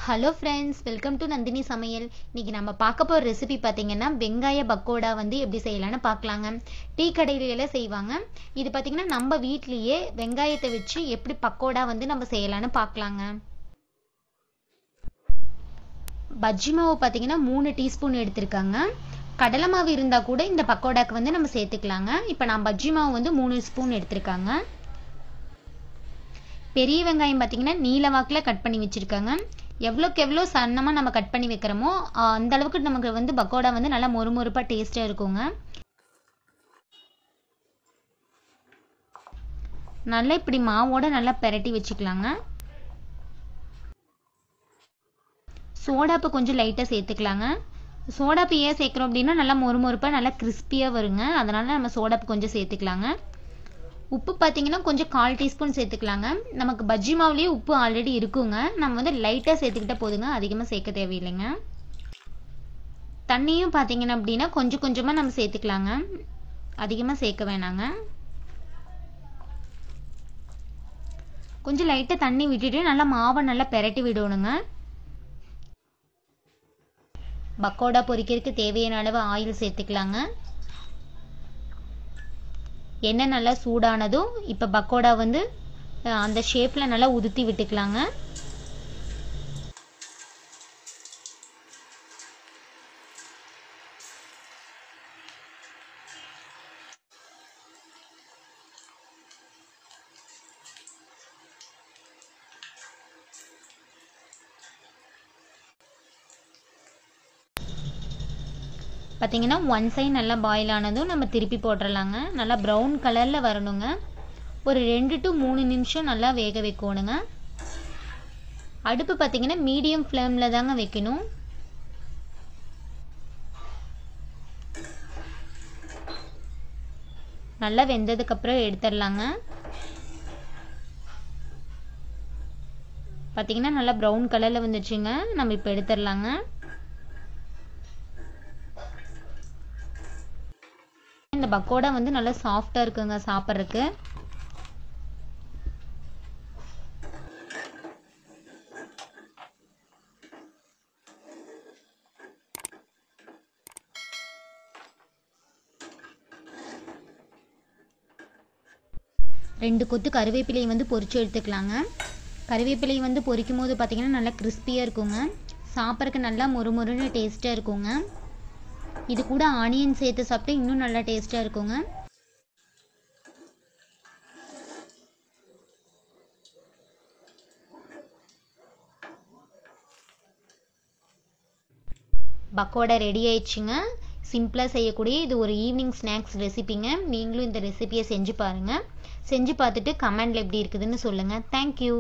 Hello friends, welcome to Nandhini Samayal. இன்னைக்கு நம்ம பார்க்க போற ரெசிபி பாத்தீங்கன்னா வெங்காய பக்கோடா எப்படி செய்யலாம்னு பார்க்கலாங்க. டீ கடையில எல்லாம் செய்வாங்க. இது பாத்தீங்கன்னா நம்ம வீட்லயே வெங்காயத்தை வச்சு எப்படி பக்கோடா நம்ம செய்யலாம்னு பார்க்கலாங்க. பஜ்ஜி மாவு பாத்தீங்கன்னா 3 டீஸ்பூன் எடுத்திருக்காங்க. கடலை மாவு இருந்தா கூட இந்த பக்கோடாக்கு நம்ம சேர்த்துக்கலாங்க. இப்போ நான் பஜ்ஜி மாவு 3 ஸ்பூன் எடுத்திருக்காங்க. பெரிய வெங்காயம் பாத்தீங்கன்னா நீல வாக்குல கட் பண்ணி வச்சிருக்காங்க. எவ்வளோக்கு எவ்வளோ சன்னமாக நம்ம கட் பண்ணி வைக்கிறோமோ அந்த அளவுக்கு நமக்கு பக்கோடா நல்லா மொறுமொறுப்பாக டேஸ்ட்டாக இருக்குங்க. நல்லா இப்படி மாவோட நல்லா பெரட்டி வச்சுக்கலாங்க. சோடாப்பு கொஞ்சம் லைட்டாக சேர்த்துக்கலாங்க. சோடாப்பு ஏன் சேர்க்குறோம் அப்படின்னா நல்லா மொறுமொறுப்பாக நல்லா கிறிஸ்பியாக வருங்க. அதனால நம்ம சோடாப்பு கொஞ்சம் சேர்த்துக்கலாங்க. உப்பு பார்த்தீங்கன்னா கொஞ்சம் 1/4 டீஸ்பூன் சேர்த்துக்கலாங்க. நமக்கு பஜ்ஜி மாவுலேயே உப்பு ஆல்ரெடி இருக்குங்க. நம்ம லைட்டாக சேர்த்துக்கிட்ட போதுங்க, அதிகமாக சேர்க்க தேவையில்லைங்க. தண்ணியும் பார்த்தீங்கன்னா அப்படின்னா கொஞ்சம் கொஞ்சமாக நம்ம சேர்த்துக்கலாங்க, அதிகமாக சேர்க்க வேணாங்க. கொஞ்சம் லைட்டாக தண்ணி விட்டுட்டு நல்லா மாவை நல்லா பெரட்டி விடணுங்க. பக்கோடா பொரிக்கிறதுக்கு தேவையான அளவு ஆயில் சேர்த்துக்கலாங்க. எண்ணெய் நல்லா சூடானதும் இப்போ பக்கோடா அந்த ஷேப்பில் நல்லா உதுத்தி விட்டுக்கலாங்க. பார்த்தீங்கன்னா 1 சைடு நல்லா பாயில் ஆனதும் நம்ம திருப்பி போட்டுடலாங்க. நல்லா ப்ரௌன் கலரில் வரணுங்க. ஒரு 2 to 3 நிமிஷம் நல்லா வேக வைக்கணுங்க. அடுப்பு பார்த்தீங்கன்னா மீடியம் ஃப்ளேமில் தாங்க வைக்கணும். நல்லா வெந்ததுக்கப்புறம் எடுத்துடலாங்க. பார்த்தீங்கன்னா நல்லா ப்ரௌன் கலரில் வந்துச்சுங்க. நம்ம இப்போ எடுத்துடலாங்க. இந்த பக்கோடா நல்லா சாஃப்டா இருக்குங்க சாப்பிட்றதுக்கு. ரெண்டு கொத்து கருவேப்பிலையை பொரிச்சு எடுத்துக்கலாங்க. கருவேப்பிலையை பொரிக்கும் போது பார்த்தீங்கன்னா நல்லா கிறிஸ்பியாக இருக்குங்க. சாப்பிட்றதுக்கு நல்லா மொறுமொறுன்னு டேஸ்ட்டாக இருக்குங்க. இது கூட ஆனியன் சேர்த்து சாப்பிட்டு இன்னும் நல்லா டேஸ்ட்டாக இருக்குங்க. பக்கோடா ரெடி ஆயிடுச்சுங்க. சிம்பிளாக செய்யக்கூடிய இது ஒரு ஈவினிங் ஸ்நாக்ஸ் ரெசிபிங்க. நீங்களும் இந்த ரெசிபியை செஞ்சு பாருங்கள். செஞ்சு பார்த்துட்டு கமெண்டில் எப்படி இருக்குதுன்னு சொல்லுங்கள். தேங்க்யூ.